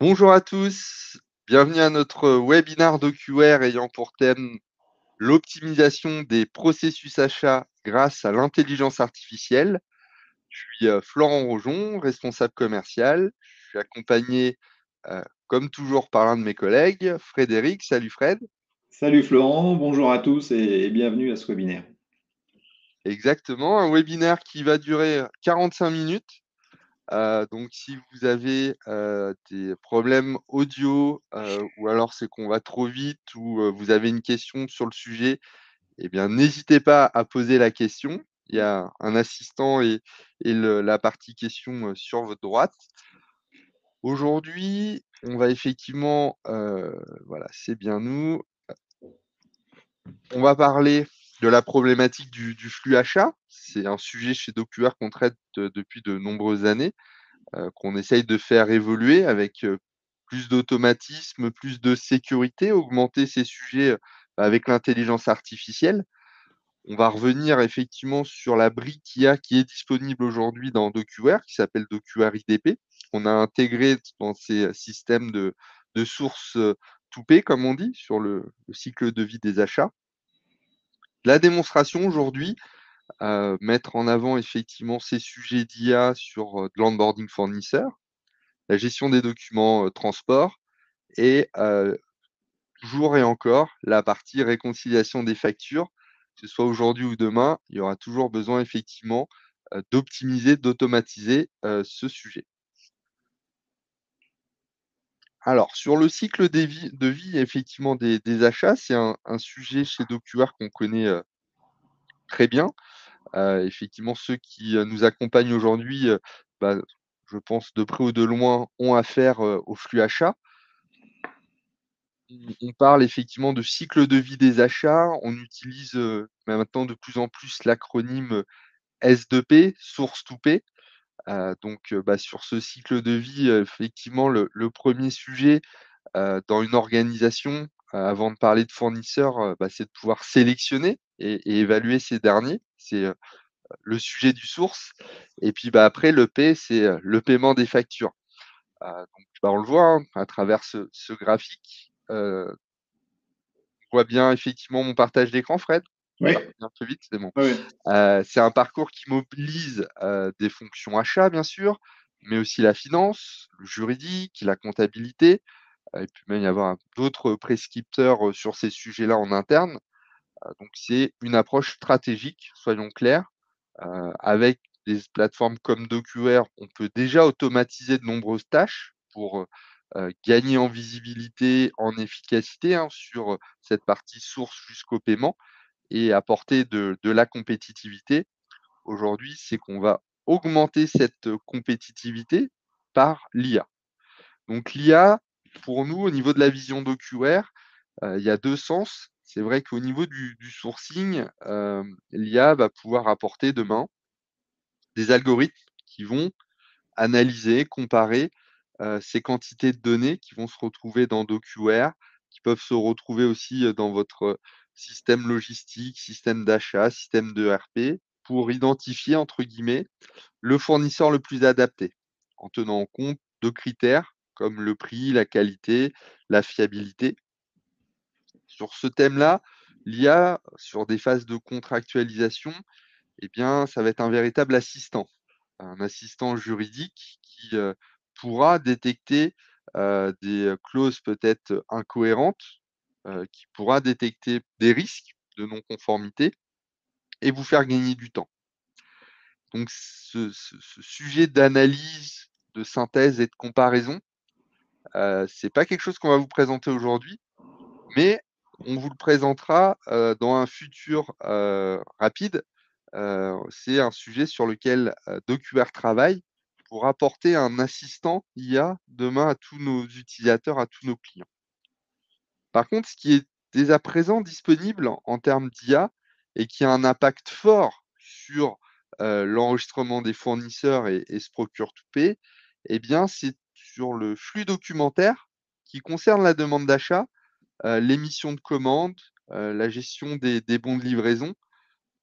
Bonjour à tous, bienvenue à notre webinaire d'OQR ayant pour thème l'optimisation des processus achats grâce à l'intelligence artificielle. Je suis Florent Rojon, responsable commercial. Je suis accompagné, comme toujours, par l'un de mes collègues, Frédéric. Salut Fred. Salut Florent, bonjour à tous et bienvenue à ce webinaire. Exactement, un webinaire qui va durer 45 minutes. Donc si vous avez, des problèmes audio, ou alors c'est qu'on va trop vite ou, vous avez une question sur le sujet, eh bien n'hésitez pas à poser la question. Il y a un assistant et la partie questions, sur votre droite. Aujourd'hui, on va effectivement, voilà, c'est bien nous. On va parler de la problématique du flux achat. C'est un sujet chez DocuWare qu'on traite, depuis de nombreuses années. Qu'on essaye de faire évoluer avec, plus d'automatisme, plus de sécurité, augmenter ces sujets, avec l'intelligence artificielle. On va revenir effectivement sur la brique IA qui est disponible aujourd'hui dans DocuWare, qui s'appelle DocuWare IDP, qu'on a intégré dans ces, systèmes de sources, to pay comme on dit, sur le cycle de vie des achats. La démonstration aujourd'hui, mettre en avant effectivement ces sujets d'IA sur, de l'onboarding fournisseur, la gestion des documents, transport et toujours et encore la partie réconciliation des factures, que ce soit aujourd'hui ou demain, il y aura toujours besoin effectivement, d'optimiser, d'automatiser, ce sujet. Alors sur le cycle de vie effectivement des achats, c'est un sujet chez DocuWare qu'on connaît, très bien. Effectivement ceux qui, nous accompagnent aujourd'hui, bah, je pense de près ou de loin ont affaire, au flux achat. On parle effectivement de cycle de vie des achats. On utilise, maintenant de plus en plus l'acronyme, S2P, Source to Pay. Donc, bah, sur ce cycle de vie, effectivement, le 1er sujet, dans une organisation, avant de parler de fournisseurs, bah, c'est de pouvoir sélectionner et évaluer ces derniers. C'est, le sujet du source et puis, bah, après le P, c'est, le paiement des factures. Donc, bah, on le voit, hein, à travers ce graphique, voit bien effectivement mon partage d'écran, Fred? Oui, Ça revient plus vite, c'est bon. oui, C'est un parcours qui mobilise, des fonctions achats bien sûr, mais aussi la finance, le juridique, la comptabilité, et puis même y avoir d'autres prescripteurs, sur ces sujets-là en interne. Donc c'est une approche stratégique, soyons clairs. Avec des plateformes comme DocuWare, on peut déjà automatiser de nombreuses tâches pour, gagner en visibilité, en efficacité, hein, sur, cette partie source jusqu'au paiement et apporter de la compétitivité. Aujourd'hui, c'est qu'on va augmenter cette, compétitivité par l'IA. Donc l'IA, pour nous, au niveau de la vision d'OQR, il y a 2 sens. C'est vrai qu'au niveau du sourcing, l'IA va pouvoir apporter demain des algorithmes qui vont analyser, comparer, ces quantités de données qui vont se retrouver dans DocuWare, qui peuvent se retrouver aussi, dans votre, système logistique, système d'achat, système d'ERP, pour «identifier» entre guillemets, le fournisseur le plus adapté, en tenant compte de critères comme le prix, la qualité, la fiabilité. Sur ce thème-là, l'IA, sur des phases de contractualisation, eh bien, ça va être un véritable assistant. Un assistant juridique qui, pourra détecter, des, clauses peut-être incohérentes, qui pourra détecter des risques de non-conformité et vous faire gagner du temps. Donc ce sujet d'analyse, de synthèse et de comparaison, c'est pas quelque chose qu'on va vous présenter aujourd'hui, mais on vous le présentera, dans un futur, rapide. C'est un sujet sur lequel, DocuWare travaille pour apporter un assistant IA demain à tous nos utilisateurs, à tous nos clients. Par contre, ce qui est dès à présent disponible en termes d'IA et qui a un impact fort sur, l'enregistrement des fournisseurs et ce procure to pay, eh bien, c'est sur le flux documentaire qui concerne la demande d'achat, l'émission de commandes, la gestion des bons de livraison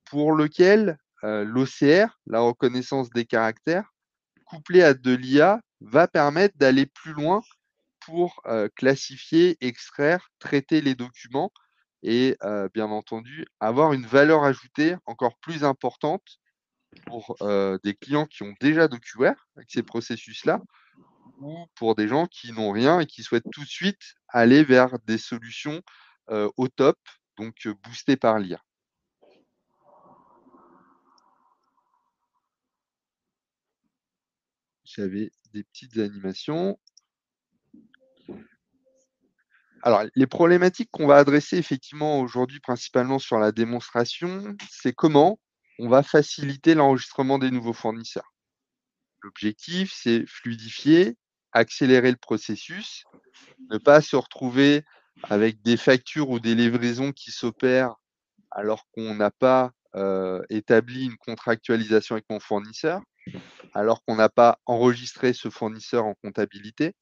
pour lequel, l'OCR, la reconnaissance des caractères, couplée à de l'IA, va permettre d'aller plus loin pour, classifier, extraire, traiter les documents et bien entendu, avoir une valeur ajoutée encore plus importante pour, des clients qui ont déjà DocuWare avec ces processus-là ou pour des gens qui n'ont rien et qui souhaitent tout de suite aller vers des solutions, au top, donc boostées par l'IA. J'avais des petites animations. Alors, les problématiques qu'on va adresser effectivement aujourd'hui, principalement sur la démonstration, c'est comment on va faciliter l'enregistrement des nouveaux fournisseurs. L'objectif, c'est fluidifier, accélérer le processus, ne pas se retrouver avec des factures ou des livraisons qui s'opèrent alors qu'on n'a pas, établi une contractualisation avec mon fournisseur, alors qu'on n'a pas enregistré ce fournisseur en comptabilité,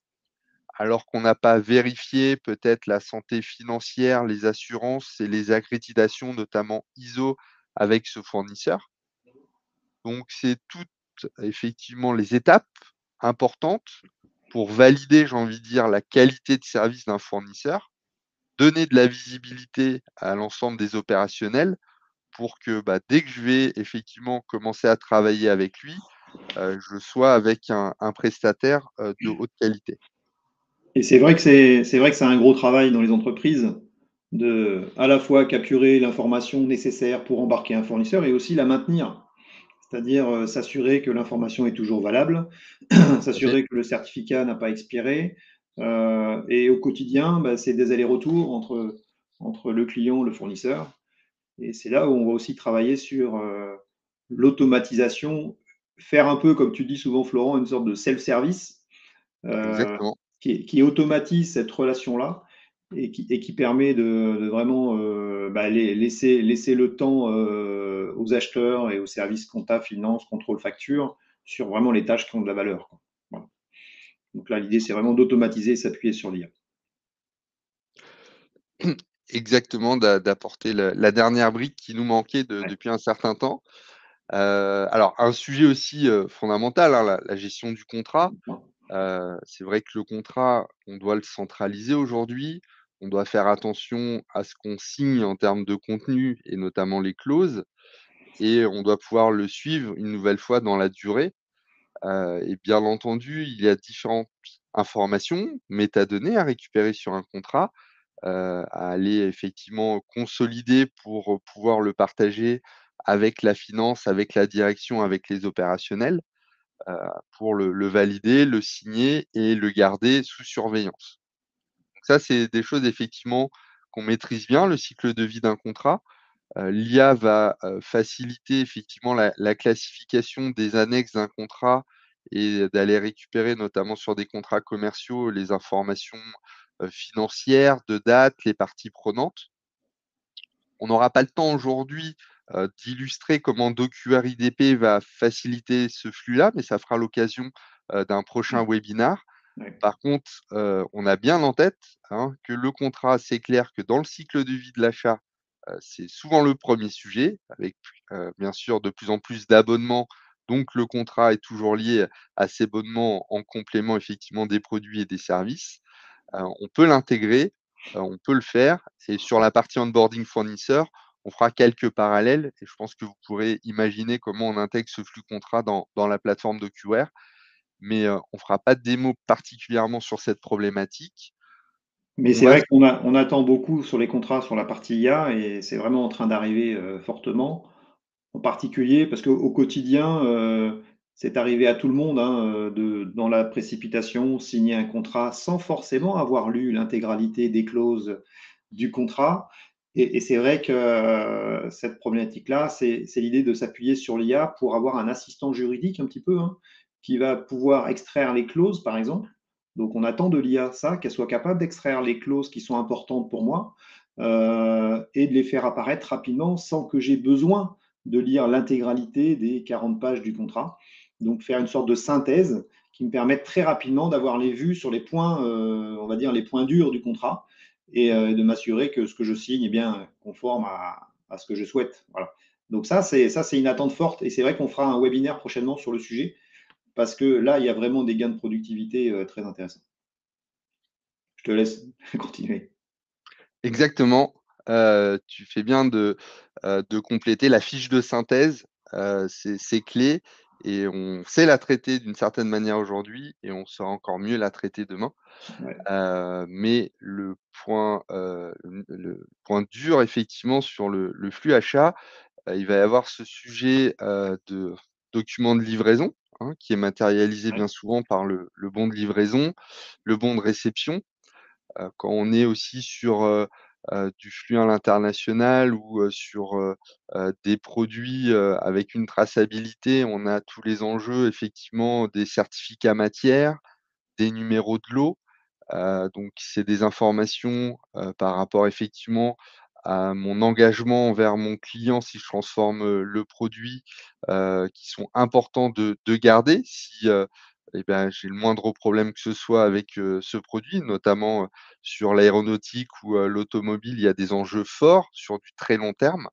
alors qu'on n'a pas vérifié peut-être la santé financière, les assurances et les accréditations, notamment ISO, avec ce fournisseur. Donc c'est toutes effectivement les étapes importantes pour valider, j'ai envie de dire, la qualité de service d'un fournisseur, donner de la visibilité à l'ensemble des opérationnels pour que, bah, dès que je vais effectivement commencer à travailler avec lui, je sois avec un prestataire, de haute qualité. Et c'est vrai que c'est un gros travail dans les entreprises de à la fois capturer l'information nécessaire pour embarquer un fournisseur et aussi la maintenir. C'est-à-dire, s'assurer que l'information est toujours valable, Tout à fait. s'assurer que le certificat n'a pas expiré, et au quotidien, bah, c'est des allers-retours entre le client, le fournisseur et c'est là où on va aussi travailler sur, l'automatisation, faire un peu comme tu dis souvent Florent, une sorte de self-service, heu, Exactement. qui automatise cette relation-là et qui permet de vraiment, bah, laisser le temps, aux acheteurs et aux services compta, finance, contrôle facture, sur vraiment les tâches qui ont de la valeur, quoi. Voilà. Donc là, l'idée, c'est vraiment d'automatiser et s'appuyer sur l'IA. Exactement, d'apporter la dernière brique qui nous manquait Ouais. depuis un certain temps. Alors un sujet aussi, fondamental, hein, la gestion du contrat. C'est vrai que le contrat, on doit le centraliser aujourd'hui. On doit faire attention à ce qu'on signe en termes de contenu et notamment les clauses et on doit pouvoir le suivre une nouvelle fois dans la durée. Et bien entendu, il y a différentes informations, métadonnées à récupérer sur un contrat, à aller effectivement consolider pour, pouvoir le partager avec la finance, avec la direction, avec les opérationnels, pour le valider, le signer et le garder sous surveillance. Donc ça, c'est des choses effectivement qu'on maîtrise bien, le cycle de vie d'un contrat. L'IA va, faciliter effectivement la classification des annexes d'un contrat et d'aller récupérer notamment sur des contrats commerciaux les informations, financières, de date, les parties prenantes. On n'aura pas le temps aujourd'hui, d'illustrer comment DocuWare IDP va faciliter ce flux-là, mais ça fera l'occasion, d'un prochain Ouais, webinaire. ouais. Par contre, on a bien en tête, hein, que le contrat, c'est clair que dans le cycle de vie de l'achat, c'est souvent le premier sujet avec, bien sûr de plus en plus d'abonnements, donc le contrat est toujours lié à ces abonnements en complément effectivement des produits et des services. On peut l'intégrer, on peut le faire et sur la partie onboarding fournisseur, on fera quelques parallèles et je pense que vous pourrez imaginer comment on intègre ce flux contrat dans la plateforme de QR. Mais, on fera pas de démo particulièrement sur cette problématique. Mais On c'est va vrai qu'on attend beaucoup sur les contrats sur la partie IA et c'est vraiment en train d'arriver, fortement. En particulier parce qu'au quotidien, c'est arrivé à tout le monde, hein, de dans la précipitation, signer un contrat sans forcément avoir lu l'intégralité des clauses du contrat et c'est vrai que, cette problématique-là, c'est l'idée de s'appuyer sur l'IA pour avoir un assistant juridique un petit peu, hein, qui va pouvoir extraire les clauses, par exemple. Donc on attend de l'IA ça, qu'elle soit capable d'extraire les clauses qui sont importantes pour moi, et de les faire apparaître rapidement sans que j'ai besoin de lire l'intégralité des 40 pages du contrat. Donc faire une sorte de synthèse qui me permette très rapidement d'avoir les vues sur les points, on va dire les points durs du contrat et de m'assurer que ce que je signe est bien conforme à ce que je souhaite. Voilà. Donc ça c'est une attente forte et c'est vrai qu'on fera un webinaire prochainement sur le sujet parce que là il y a vraiment des gains de productivité très intéressants. te laisse continuer. Exactement, tu fais bien de compléter la fiche de synthèse, c'est clé et on sait la traiter d'une certaine manière aujourd'hui et on saura encore mieux la traiter demain. Ouais, Mais le point dur effectivement sur le flux achat, il va y avoir ce sujet, de document de livraison, hein, qui est matérialisé ouais, bien souvent par le bon de livraison, le bon de réception. Quand on est aussi sur, du flux à l'international ou, sur, des produits, avec une traçabilité, on a tous les enjeux effectivement des certificats matières, des numéros de lot. Donc c'est des informations, par rapport effectivement à mon engagement envers mon client si je transforme, le produit, qui sont importants de garder si, et ben, j'ai le moindre problème que ce soit avec, ce produit, notamment, sur l'aéronautique ou, l'automobile, il y a des enjeux forts sur du très long terme.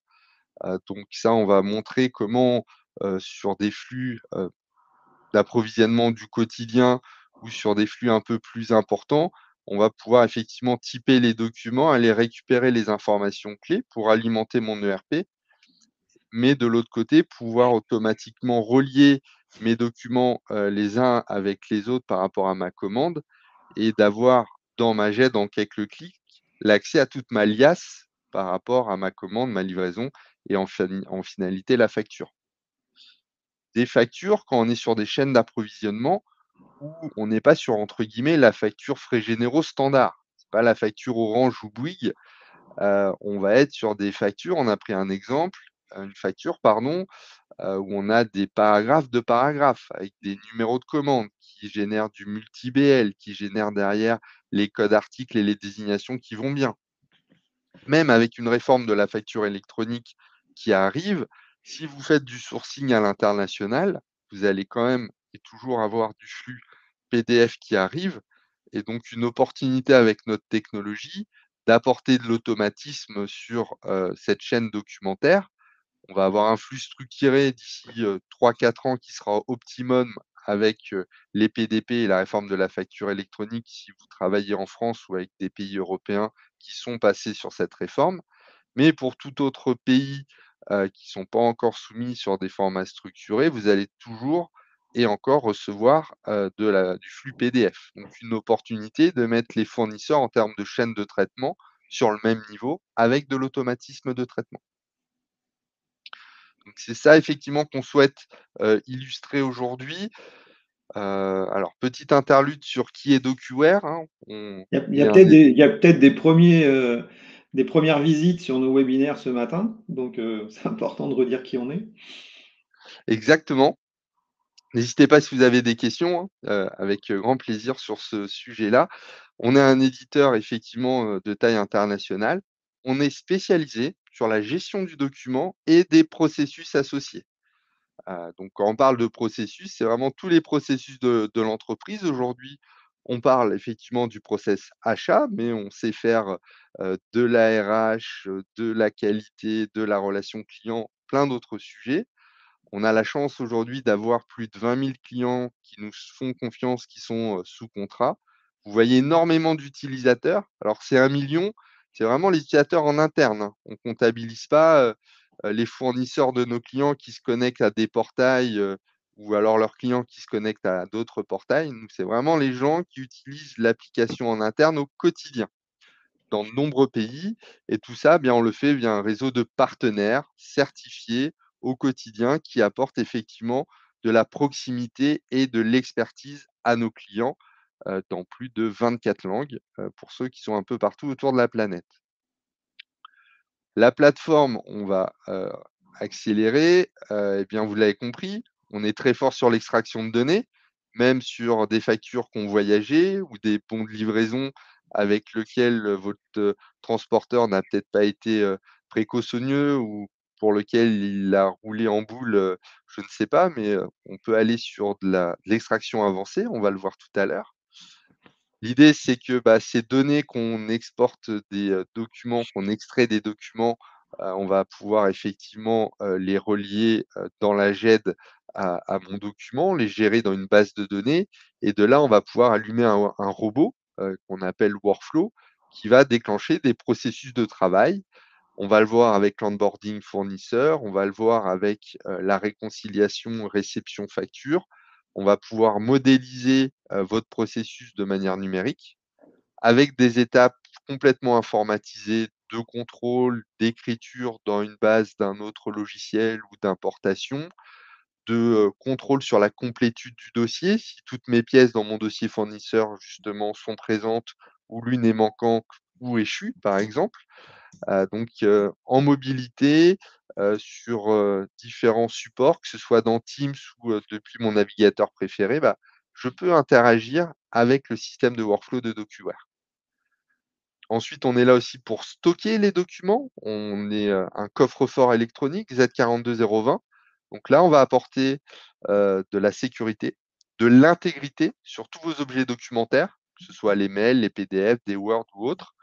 Donc ça, on va montrer comment, sur des flux, d'approvisionnement du quotidien ou sur des flux un peu plus importants, on va pouvoir effectivement typer les documents, aller récupérer les informations clés pour alimenter mon ERP, mais de l'autre côté, pouvoir automatiquement relier mes documents, les uns avec les autres par rapport à ma commande et d'avoir dans ma GED en quelques clics, l'accès à toute ma liasse par rapport à ma commande, ma livraison et en finalité la facture. Des factures, quand on est sur des chaînes d'approvisionnement, où on n'est pas sur, entre guillemets, «la facture frais généraux standard». C'est pas la facture Orange ou Bouygues, on va être sur des factures, on a pris un exemple, une facture pardon, où on a des paragraphes de paragraphes avec des numéros de commande qui génèrent du multi-BL, qui génèrent derrière les codes articles et les désignations qui vont bien. Même avec une réforme de la facture électronique qui arrive, si vous faites du sourcing à l'international, vous allez quand même et toujours avoir du flux PDF qui arrive et donc une opportunité avec notre technologie d'apporter de l'automatisme sur, cette chaîne documentaire. On va avoir un flux structuré d'ici, 3-4 ans qui sera optimum avec, les PDP et la réforme de la facture électronique si vous travaillez en France ou avec des pays européens qui sont passés sur cette réforme. Mais pour tout autre pays, qui sont pas encore soumis sur des formats structurés, vous allez toujours et encore recevoir, du flux PDF. Donc une opportunité de mettre les fournisseurs en termes de chaîne de traitement sur le même niveau avec de l'automatisme de traitement. Donc c'est ça effectivement qu'on souhaite, illustrer aujourd'hui. Alors petite interlude sur qui est DocuWare, hein. On Il y est a un peut-être des il y a peut-être des premières visites sur nos webinaires ce matin, donc c'est important de redire qui on est. exactement. N'hésitez pas si vous avez des questions, hein, avec, grand plaisir sur ce sujet-là. On est un éditeur effectivement, de taille internationale. On est spécialisé sur la gestion du document et des processus associés. Donc quand on parle de processus, c'est vraiment tous les processus de l'entreprise. Aujourd'hui, on parle effectivement du process achat, mais on sait faire, de l'ARH, de la qualité, de la relation client, plein d'autres sujets. On a la chance aujourd'hui d'avoir plus de 20 000 clients qui nous font confiance, qui sont, sous contrat. Vous voyez énormément d'utilisateurs. Alors c'est 1 million, c'est vraiment les utilisateurs en interne, hein. On comptabilise pas, les fournisseurs de nos clients qui se connectent à des portails, ou alors leurs clients qui se connectent à d'autres portails. Nous, c'est vraiment les gens qui utilisent l'application en interne au quotidien dans de nombreux pays et tout ça, bien, on le fait via un réseau de partenaires certifiés au quotidien qui apportent effectivement de la proximité et de l'expertise à nos clients, dans plus de 24 langues, pour ceux qui sont un peu partout autour de la planète. La plateforme, on va, accélérer, et bien, vous l'avez compris, on est très fort sur l'extraction de données, même sur des factures qui ont voyagé ou des bons de livraison avec lequel, votre, transporteur n'a peut-être pas été, précautionneux ou pour lequel il a roulé en boule, je ne sais pas, mais, on peut aller sur de l'extraction avancée, on va le voir tout à l'heure. L'idée, c'est que, bah, ces données qu'on exporte des, documents, qu'on extrait des documents, on va pouvoir effectivement, les relier, dans la GED à mon document, les gérer dans une base de données et de là, on va pouvoir allumer un robot qu'on appelle workflow, qui va déclencher des processus de travail. On va le voir avec l'onboarding fournisseur, on va le voir avec la réconciliation réception-facture. On va pouvoir modéliser votre processus de manière numérique avec des étapes complètement informatisées de contrôle, d'écriture dans une base d'un autre logiciel ou d'importation, de contrôle sur la complétude du dossier. Si toutes mes pièces dans mon dossier fournisseur, justement, sont présentes ou l'une est manquante ou échue, par exemple. En mobilité, sur, différents supports, que ce soit dans Teams ou, depuis mon navigateur préféré, bah, je peux interagir avec le système de workflow de DocuWare. Ensuite, on est là aussi pour stocker les documents. On est, un coffre-fort électronique Z42020. Donc là, on va apporter, de la sécurité, de l'intégrité sur tous vos objets documentaires, que ce soit les mails, les PDF, des Word ou autres.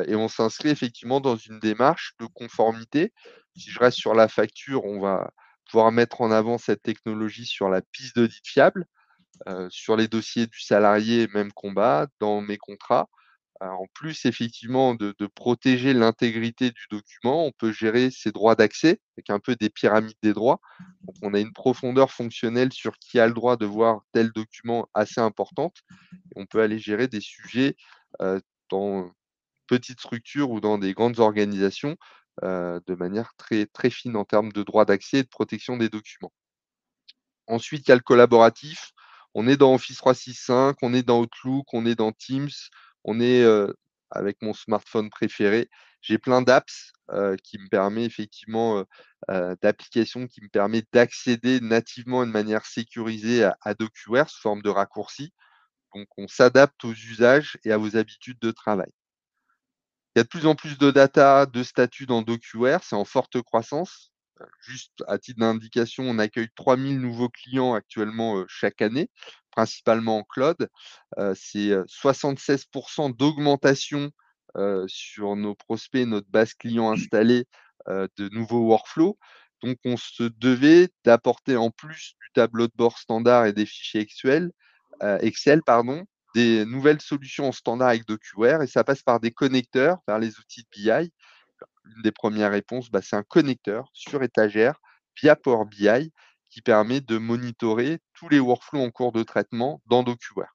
Et on s'inscrit effectivement dans une démarche de conformité. Si je reste sur la facture, on va pouvoir mettre en avant cette technologie sur la piste d'audit fiable, sur les dossiers du salarié, même combat, dans mes contrats. En plus effectivement de protéger l'intégrité du document, on peut gérer ses droits d'accès avec un peu des pyramides des droits. Donc on a une profondeur fonctionnelle sur qui a le droit de voir tel document assez importante. Et on peut aller gérer des sujets, dans petites structures ou dans des grandes organisations, de manière très, très fine en termes de droit d'accès et de protection des documents. Ensuite, il y a le collaboratif. On est dans Office 365, on est dans Outlook, on est dans Teams, on est, avec mon smartphone préféré. J'ai plein d'apps, qui me permet effectivement, d'applications qui me permettent d'accéder nativement et de manière sécurisée à DocuWare sous forme de raccourci. Donc on s'adapte aux usages et à vos habitudes de travail. Il y a de plus en plus de data, de statuts dans DocuWare, c'est en forte croissance. Juste à titre d'indication, on accueille 3000 nouveaux clients actuellement, chaque année, principalement en cloud. C'est, 76 d'augmentation, sur nos prospects, notre base client installée, de nouveaux workflows. Donc on se devait d'apporter en plus du tableau de bord standard et des fichiers Excel pardon, des nouvelles solutions en standard avec DocuWare et ça passe par des connecteurs vers les outils de BI. Une des premières réponses, bah, c'est un connecteur sur étagère via Power BI qui permet de monitorer tous les workflows en cours de traitement dans DocuWare.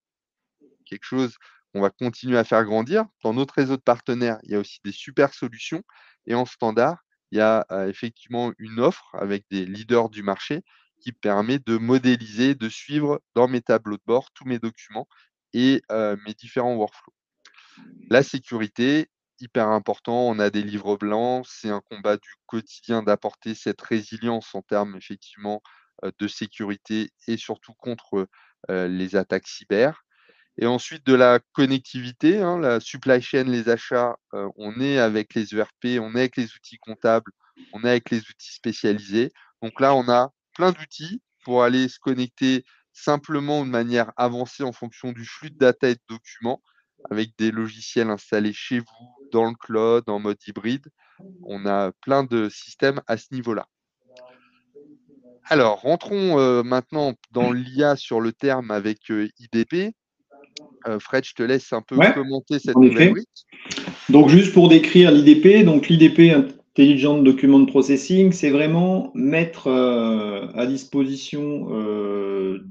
Quelque chose qu'on va continuer à faire grandir. Dans notre réseau de partenaires, il y a aussi des super solutions et en standard, il y a, effectivement une offre avec des leaders du marché qui permet de modéliser, de suivre dans mes tableaux de bord tous mes documents et mes différents workflows. La sécurité, hyper important, on a des livres blancs, c'est un combat du quotidien d'apporter cette résilience en termes effectivement, de sécurité et surtout contre, les attaques cyber. Et ensuite de la connectivité, hein, la supply chain, les achats, on est avec les ERP, on est avec les outils comptables, on est avec les outils spécialisés. Donc là, on a plein d'outils pour aller se connecter simplement de manière avancée en fonction du flux de data et de documents, avec des logiciels installés chez vous, dans le cloud, en mode hybride. On a plein de systèmes à ce niveau-là. Alors rentrons, maintenant dans l'IA sur le terme avec, IDP. Fred, je te laisse un peu Ouais, commenter en cette nouvelle effet. brique. Donc juste pour décrire l'IDP, donc l'IDP, Intelligent Document Processing, c'est vraiment mettre à disposition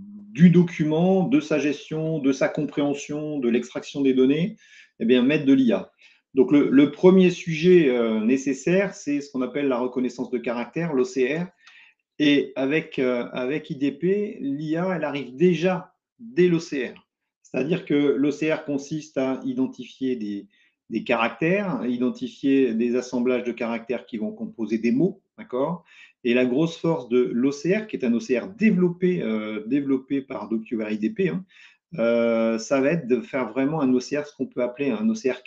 du document, de sa gestion, de sa compréhension, de l'extraction des données, eh bien mettre de l'IA. Donc le premier sujet nécessaire, c'est ce qu'on appelle la reconnaissance de caractère, l'OCR. Et avec IDP, l'IA, elle arrive déjà dès l'OCR. C'est-à-dire que l'OCR consiste à identifier des caractères, identifier des assemblages de caractères qui vont composer des mots, d'accord. Et la grosse force de l'OCR, qui est un OCR développé par DocuWare IDP, hein, ça va être de faire vraiment un OCR, ce qu'on peut appeler un OCR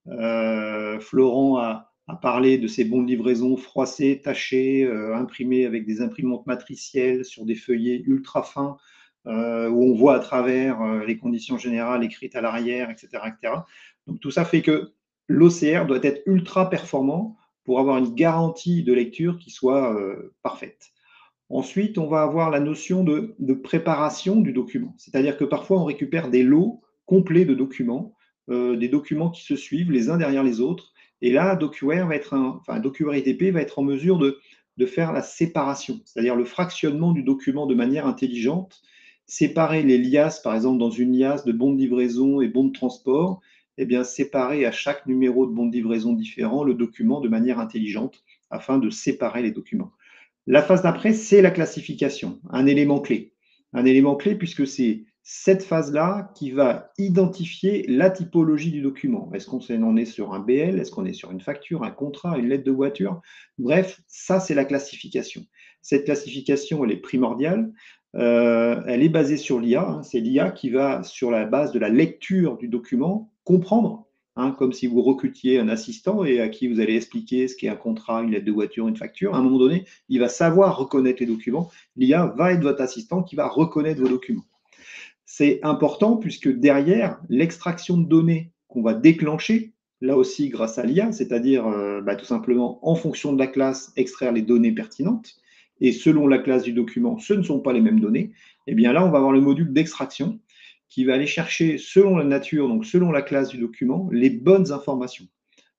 4-4. Florent a parlé de ces bons de livraison froissés, tachés, imprimés avec des imprimantes matricielles sur des feuillets ultra fins, où on voit à travers les conditions générales écrites à l'arrière, etc., etc. Donc tout ça fait que l'OCR doit être ultra performant pour avoir une garantie de lecture qui soit parfaite. Ensuite, on va avoir la notion de préparation du document. C'est-à-dire que parfois, on récupère des lots complet de documents, des documents qui se suivent les uns derrière les autres. Et là, DocuWare IDP va être en mesure de faire la séparation, c'est-à-dire le fractionnement du document de manière intelligente, séparer les liasses, par exemple dans une liasse de bons de livraison et bons de transport, eh bien, séparer à chaque numéro de bon de livraison différent le document de manière intelligente afin de séparer les documents. La phase d'après, c'est la classification, un élément clé. Un élément clé puisque c'est cette phase-là qui va identifier la typologie du document. Est-ce qu'on en est sur un BL? Est-ce qu'on est sur une facture, un contrat, une lettre de voiture? Bref, ça, c'est la classification. Cette classification, elle est primordiale. Elle est basée sur l'IA. Hein. C'est l'IA qui va, sur la base de la lecture du document, comprendre, hein, comme si vous recrutiez un assistant et à qui vous allez expliquer ce qu'est un contrat, une lettre de voiture, une facture. À un moment donné, il va savoir reconnaître les documents. L'IA va être votre assistant qui va reconnaître vos documents. C'est important puisque derrière, l'extraction de données qu'on va déclencher, là aussi grâce à l'IA, c'est-à-dire tout simplement en fonction de la classe, extraire les données pertinentes, et selon la classe du document, ce ne sont pas les mêmes données, et bien là, on va avoir le module d'extraction qui va aller chercher, selon la nature, donc selon la classe du document, les bonnes informations.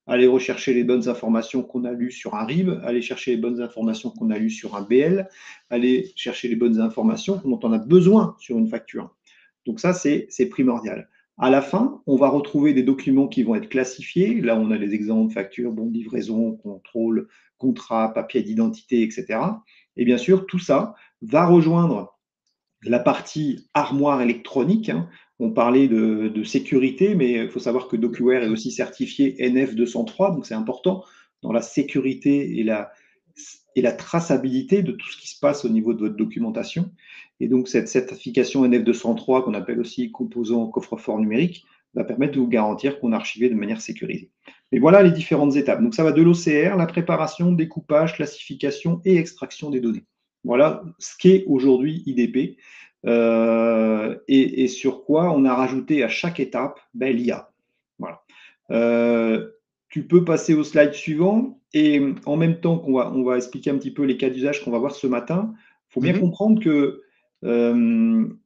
Aller rechercher les bonnes informations qu'on a lues sur un RIB, aller chercher les bonnes informations qu'on a lues sur un BL, aller chercher les bonnes informations dont on a besoin sur une facture. Donc ça, c'est primordial. À la fin, on va retrouver des documents qui vont être classifiés. Là, on a les exemples facture, bon de livraison, contrôle, contrat, papier d'identité, etc. Et bien sûr, tout ça va rejoindre la partie armoire électronique. Hein. On parlait de sécurité, mais il faut savoir que DocuWare est aussi certifié NF203, donc c'est important dans la sécurité et la traçabilité de tout ce qui se passe au niveau de votre documentation. Et donc cette certification NF203, qu'on appelle aussi composant coffre-fort numérique, va permettre de vous garantir qu'on a archivé de manière sécurisée. Mais voilà les différentes étapes. Donc ça va de l'OCR, la préparation, découpage, classification et extraction des données. Voilà ce qu'est aujourd'hui IDP et sur quoi on a rajouté à chaque étape l'IA. Voilà. Tu peux passer au slide suivant et en même temps on va expliquer un petit peu les cas d'usage qu'on va voir ce matin, il faut bien Mmh. comprendre que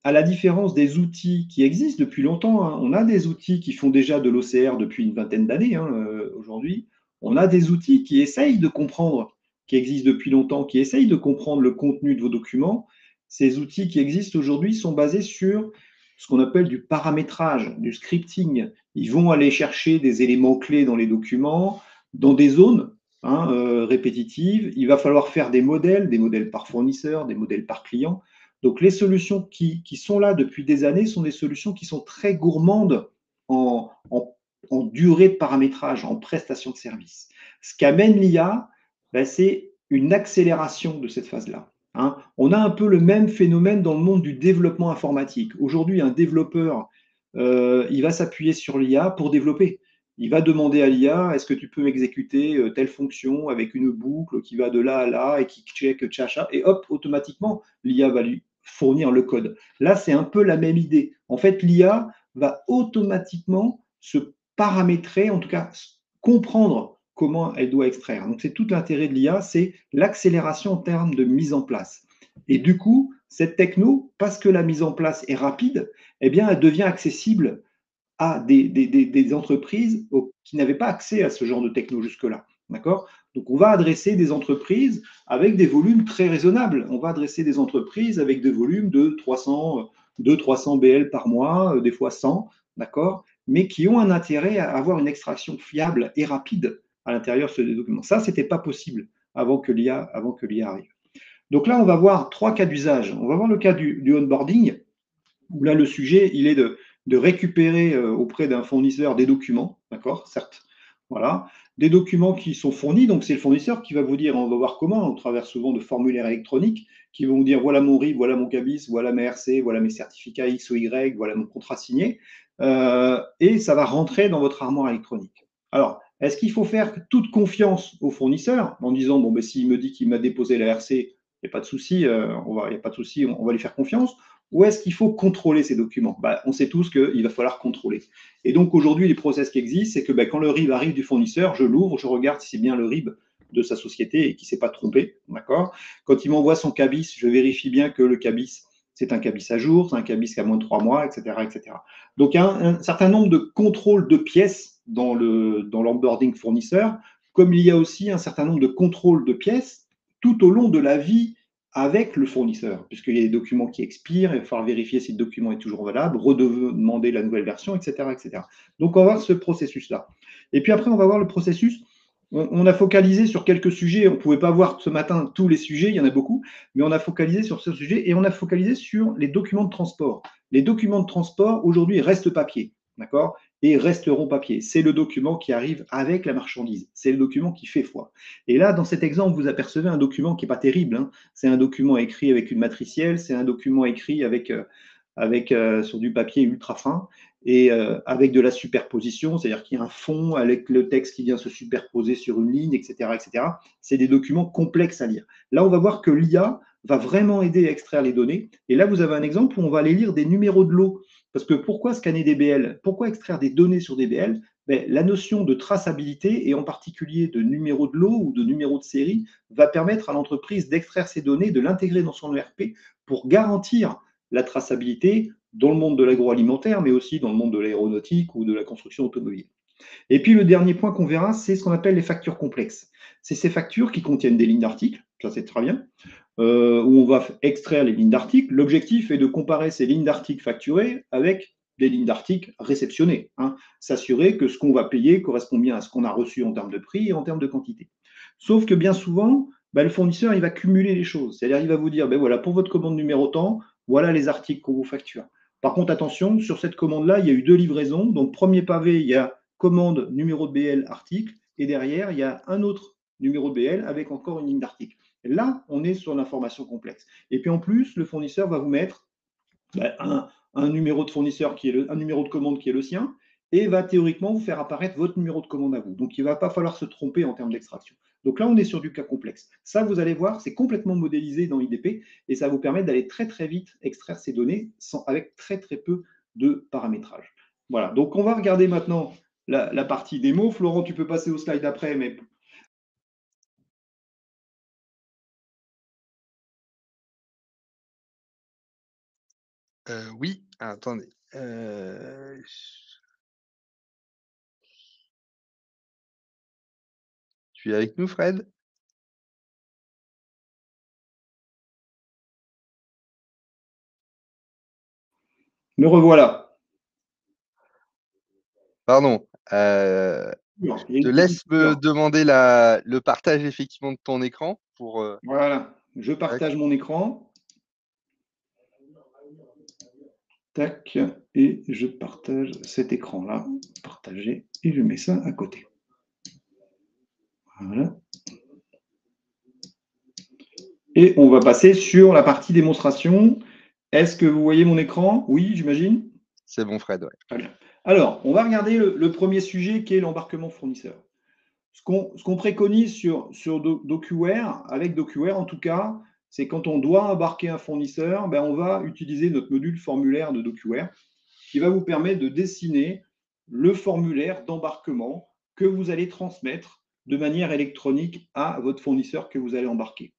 à la différence des outils qui existent depuis longtemps, hein, on a des outils qui font déjà de l'OCR depuis une vingtaine d'années hein, aujourd'hui. On a des outils qui essayent de comprendre, qui existent depuis longtemps, qui essayent de comprendre le contenu de vos documents. Ces outils qui existent aujourd'hui sont basés sur ce qu'on appelle du paramétrage, du scripting. Ils vont aller chercher des éléments clés dans les documents, dans des zones hein, répétitives. Il va falloir faire des modèles par fournisseur, des modèles par client. Donc les solutions qui sont là depuis des années sont des solutions qui sont très gourmandes en durée de paramétrage, en prestation de service. Ce qu'amène l'IA, c'est une accélération de cette phase-là. Hein. On a un peu le même phénomène dans le monde du développement informatique. Aujourd'hui, un développeur, il va s'appuyer sur l'IA pour développer. Il va demander à l'IA, est-ce que tu peux exécuter telle fonction avec une boucle qui va de là à là et qui check tchacha, et hop, automatiquement, l'IA va lui fournir le code. Là, c'est un peu la même idée. En fait, l'IA va automatiquement se paramétrer, en tout cas comprendre comment elle doit extraire. Donc, c'est tout l'intérêt de l'IA, c'est l'accélération en termes de mise en place. Et du coup, cette techno, parce que la mise en place est rapide, eh bien, elle devient accessible à des entreprises qui n'avaient pas accès à ce genre de techno jusque-là. D'accord? Donc, on va adresser des entreprises avec des volumes très raisonnables. On va adresser des entreprises avec des volumes de 300 BL par mois, des fois 100, d'accord? Mais qui ont un intérêt à avoir une extraction fiable et rapide à l'intérieur de ces documents. Ça, ce n'était pas possible avant que l'IA arrive. Donc là, on va voir trois cas d'usage. On va voir le cas du onboarding, où là, le sujet, il est de récupérer auprès d'un fournisseur des documents, d'accord, certes, voilà, des documents qui sont fournis, donc c'est le fournisseur qui va vous dire, on va voir comment, on travers souvent de formulaires électroniques, qui vont vous dire, voilà mon RIB, voilà mon CABIS, voilà mes RC, voilà mes certificats X ou Y, voilà mon contrat signé, et ça va rentrer dans votre armoire électronique. Alors, est-ce qu'il faut faire toute confiance au fournisseur en disant, bon, ben, s'il me dit qu'il m'a déposé la RC, il n'y a pas de souci, on va lui faire confiance. Où est-ce qu'il faut contrôler ces documents? On sait tous qu'il va falloir contrôler. Et donc aujourd'hui, les process qui existent, c'est que quand le RIB arrive du fournisseur, je l'ouvre, je regarde si c'est bien le RIB de sa société et qu'il ne s'est pas trompé. D'accord. Quand il m'envoie son CABIS, je vérifie bien que le CABIS, c'est un cabis à jour, c'est un cabis qui a moins de 3 mois, etc., etc. Donc, il y a un certain nombre de contrôles de pièces dans l'onboarding fournisseur, comme il y a aussi un certain nombre de contrôles de pièces tout au long de la vie avec le fournisseur, puisqu'il y a des documents qui expirent, il va falloir vérifier si le document est toujours valable, redemander la nouvelle version, etc., etc. Donc, on va voir ce processus-là. Et puis après, on va voir le processus. On a focalisé sur quelques sujets. On ne pouvait pas voir ce matin tous les sujets, il y en a beaucoup, mais on a focalisé sur ce sujet et on a focalisé sur les documents de transport. Les documents de transport, aujourd'hui, restent papier, d'accord? Et resteront papier. C'est le document qui arrive avec la marchandise. C'est le document qui fait foi. Et là, dans cet exemple, vous apercevez un document qui n'est pas terrible, hein. C'est un document écrit avec une matricielle, c'est un document écrit sur du papier ultra fin et avec de la superposition, c'est-à-dire qu'il y a un fond avec le texte qui vient se superposer sur une ligne, etc., etc. C'est des documents complexes à lire. Là, on va voir que l'IA va vraiment aider à extraire les données. Et là, vous avez un exemple où on va aller lire des numéros de lot. Parce que pourquoi scanner des BL? Pourquoi extraire des données sur des BL? Ben, la notion de traçabilité, et en particulier de numéro de lot ou de numéro de série, va permettre à l'entreprise d'extraire ces données, de l'intégrer dans son ERP pour garantir la traçabilité dans le monde de l'agroalimentaire, mais aussi dans le monde de l'aéronautique ou de la construction automobile. Et puis le dernier point qu'on verra, c'est ce qu'on appelle les factures complexes. C'est ces factures qui contiennent des lignes d'articles, ça c'est très bien, où on va extraire les lignes d'articles. L'objectif est de comparer ces lignes d'articles facturées avec des lignes d'articles réceptionnées, hein, s'assurer que ce qu'on va payer correspond bien à ce qu'on a reçu en termes de prix et en termes de quantité. Sauf que bien souvent, le fournisseur il va cumuler les choses, c'est-à-dire il va vous dire, ben voilà, pour votre commande numéro tant, voilà les articles qu'on vous facture. Par contre, attention, sur cette commande-là, il y a eu 2 livraisons. Donc, premier pavé, il y a commande, numéro de BL, article, et derrière, il y a un autre numéro de BL avec encore une ligne d'article. Là, on est sur l'information complexe. Et puis en plus, le fournisseur va vous mettre un numéro de fournisseur un numéro de commande qui est le sien, et va théoriquement vous faire apparaître votre numéro de commande à vous. Donc, il ne va pas falloir se tromper en termes d'extraction. Donc là, on est sur du cas complexe. Ça, vous allez voir, c'est complètement modélisé dans IDP et ça va vous permettre d'aller très, très vite extraire ces données avec très, très peu de paramétrage. Voilà. Donc, on va regarder maintenant la partie démo. Florent, tu peux passer au slide après, mais Oui, attendez. Tu es avec nous, Fred? me revoilà. Pardon. Il y a Je te une petite laisse me coupure. demander le partage effectivement de ton écran pour. Voilà. Je Tac. partage mon écran. Tac, et je partage cet écran-là, partager, et je mets ça à côté. Voilà. Et on va passer sur la partie démonstration. Est-ce que vous voyez mon écran? Oui, j'imagine. C'est bon, Fred, ouais. Très bien. Alors, on va regarder le premier sujet qui est l'embarquement fournisseur. Ce qu'on préconise sur DocuWare, avec DocuWare en tout cas, c'est quand on doit embarquer un fournisseur, ben on va utiliser notre module formulaire de DocuWare qui va vous permettre de dessiner le formulaire d'embarquement que vous allez transmettre de manière électronique à votre fournisseur que vous allez embarquer.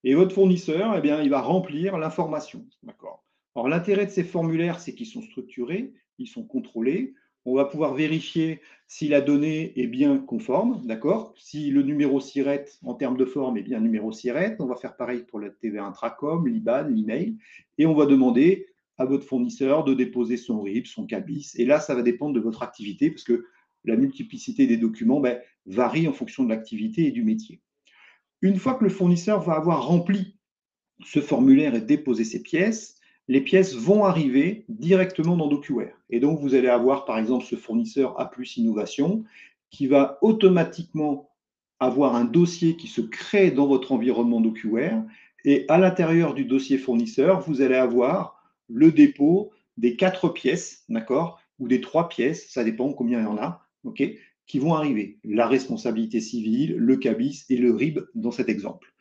Et votre fournisseur, eh bien, il va remplir l'information. D'accord. Alors, l'intérêt de ces formulaires, c'est qu'ils sont structurés, ils sont contrôlés. On va pouvoir vérifier si la donnée est bien conforme, d'accord. Si le numéro SIRET en termes de forme est bien numéro SIRET, on va faire pareil pour la TVA Intracom, l'IBAN, l'email, et on va demander à votre fournisseur de déposer son RIB, son CABIS. Et là, ça va dépendre de votre activité, parce que la multiplicité des documents varie en fonction de l'activité et du métier. Une fois que le fournisseur va avoir rempli ce formulaire et déposé ses pièces, les pièces vont arriver directement dans DocuWare. Et donc, vous allez avoir, par exemple, ce fournisseur A+ Innovation qui va automatiquement avoir un dossier qui se crée dans votre environnement DocuWare. Et à l'intérieur du dossier fournisseur, vous allez avoir le dépôt des 4 pièces, d'accord, ou des 3 pièces, ça dépend combien il y en a, ok, qui vont arriver. La responsabilité civile, le CABIS et le RIB dans cet exemple.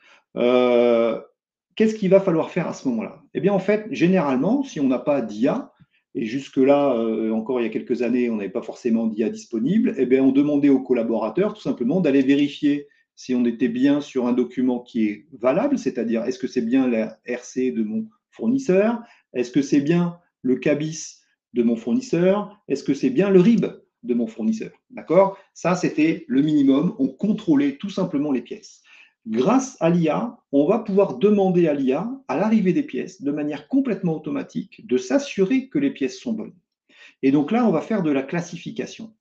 Qu'est-ce qu'il va falloir faire à ce moment-là? Eh bien, en fait, généralement, si on n'a pas d'IA, et jusque-là, encore il y a quelques années, on n'avait pas forcément d'IA disponible, eh bien, on demandait aux collaborateurs tout simplement d'aller vérifier si on était bien sur un document qui est valable, c'est-à-dire est-ce que c'est bien la RC de mon fournisseur? Est-ce que c'est bien le CABIS de mon fournisseur? Est-ce que c'est bien le RIB de mon fournisseur? D'accord? Ça, c'était le minimum. On contrôlait tout simplement les pièces. Grâce à l'IA, on va pouvoir demander à l'IA, à l'arrivée des pièces, de manière complètement automatique, de s'assurer que les pièces sont bonnes. Et donc là, on va faire de la classification.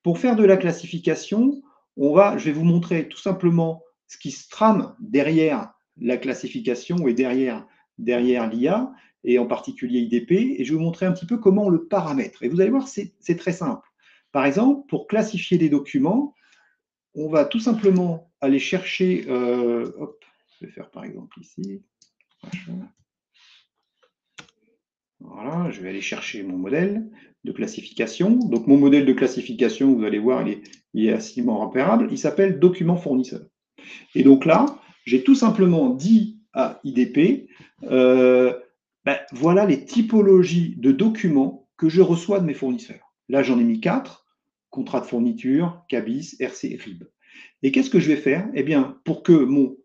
Pour faire de la classification, je vais vous montrer tout simplement ce qui se trame derrière la classification et derrière l'IA, et en particulier IDP, et je vais vous montrer un petit peu comment on le paramètre. Et vous allez voir, c'est très simple. Par exemple, pour classifier des documents, on va tout simplement aller chercher, hop, je vais faire par exemple ici, voilà, je vais aller chercher mon modèle de classification. Donc mon modèle de classification, vous allez voir, il est assez repérable. Il s'appelle document fournisseur. Et donc là, j'ai tout simplement dit à IDP, voilà les typologies de documents que je reçois de mes fournisseurs. Là, j'en ai mis 4, contrat de fourniture, CABIS, RC, RIB. Et qu'est-ce que je vais faire? Eh bien, pour que mon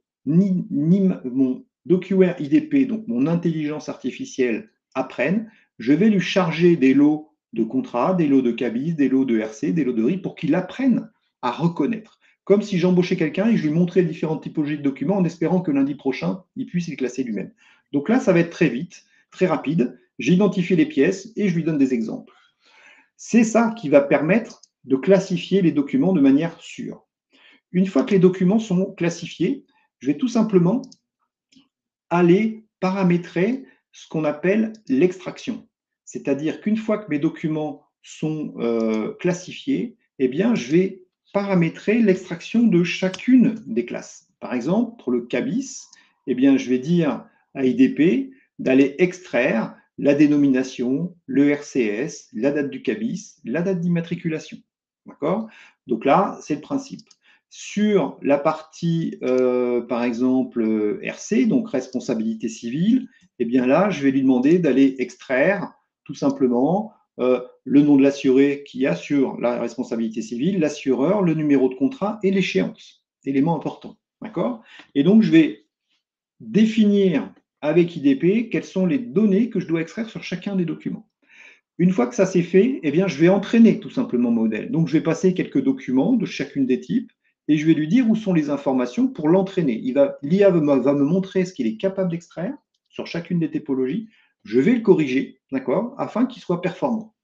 DocuWare IDP, donc mon intelligence artificielle, apprenne, je vais lui charger des lots de contrats, des lots de CABIS, des lots de RC, des lots de RIB, pour qu'il apprenne à reconnaître. Comme si j'embauchais quelqu'un et je lui montrais différentes typologies de documents en espérant que lundi prochain, il puisse les classer lui-même. Donc là, ça va être très vite, très rapide. J'identifie les pièces et je lui donne des exemples. C'est ça qui va permettre de classifier les documents de manière sûre. Une fois que les documents sont classifiés, je vais tout simplement aller paramétrer ce qu'on appelle l'extraction. C'est-à-dire qu'une fois que mes documents sont classifiés, eh bien, je vais paramétrer l'extraction de chacune des classes. Par exemple, pour le CABIS, eh bien, je vais dire à IDP d'aller extraire la dénomination, le RCS, la date du CABIS, la date d'immatriculation. D'accord? Donc là, c'est le principe. Sur la partie, par exemple, RC, donc responsabilité civile, eh bien là, je vais lui demander d'aller extraire tout simplement le nom de l'assuré qui assure la responsabilité civile, l'assureur, le numéro de contrat et l'échéance. Élément important. D'accord? Et donc, je vais définir avec IDP quelles sont les données que je dois extraire sur chacun des documents. Une fois que ça c'est fait, eh bien, je vais entraîner tout simplement mon modèle. Donc, je vais passer quelques documents de chacune des types et je vais lui dire où sont les informations pour l'entraîner. L'IA va me montrer ce qu'il est capable d'extraire sur chacune des typologies. Je vais le corriger, d'accord, afin qu'il soit performant.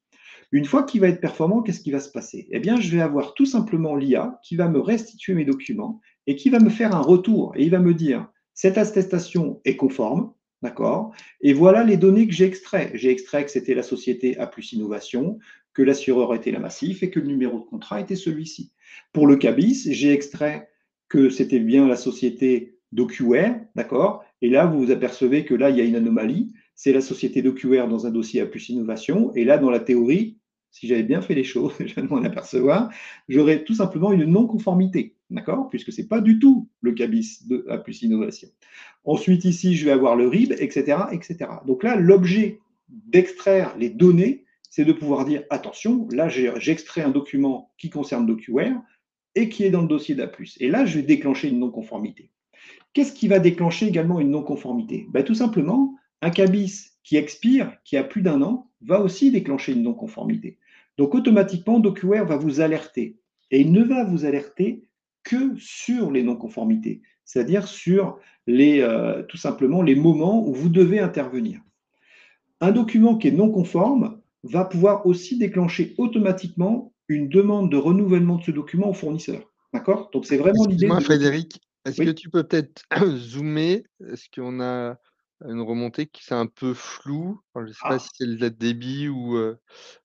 Une fois qu'il va être performant, qu'est-ce qui va se passer? Eh bien, je vais avoir tout simplement l'IA qui va me restituer mes documents et qui va me faire un retour. Et il va me dire, cette attestation est conforme, d'accord? Et voilà les données que j'ai extraites. J'ai extrait que c'était la société A plus Innovation, que l'assureur était la Massif et que le numéro de contrat était celui-ci. Pour le CABIS, j'ai extrait que c'était bien la société DocuWare, d'accord? Et là, vous vous apercevez que là, il y a une anomalie. C'est la société DocuWare dans un dossier A plus Innovation. Et là, dans la théorie, si j'avais bien fait les choses, je viens de m'en apercevoir, j'aurais tout simplement une non-conformité, d'accord? Puisque ce n'est pas du tout le CABIS de A plus Innovation. Ensuite, ici, je vais avoir le RIB, etc., etc. Donc là, l'objet d'extraire les données, c'est de pouvoir dire, attention, là, j'extrais un document qui concerne DocuWare et qui est dans le dossier d'A+. Et là, je vais déclencher une non-conformité. Qu'est-ce qui va déclencher également une non-conformité? Tout simplement, un CABIS qui expire, qui a plus d'1 an, va aussi déclencher une non-conformité. Donc automatiquement, DocuWare va vous alerter. Et il ne va vous alerter que sur les non-conformités, c'est-à-dire sur tout simplement les moments où vous devez intervenir. Un document qui est non conforme va pouvoir aussi déclencher automatiquement une demande de renouvellement de ce document au fournisseur. D'accord? Donc c'est vraiment l'idée Excuse-moi de... Frédéric, est-ce que Oui. tu peux peut-être zoomer? Est-ce qu'on a une remontée qui c'est un peu flou? Enfin, je ne sais pas si Ah, c'est le débit ou,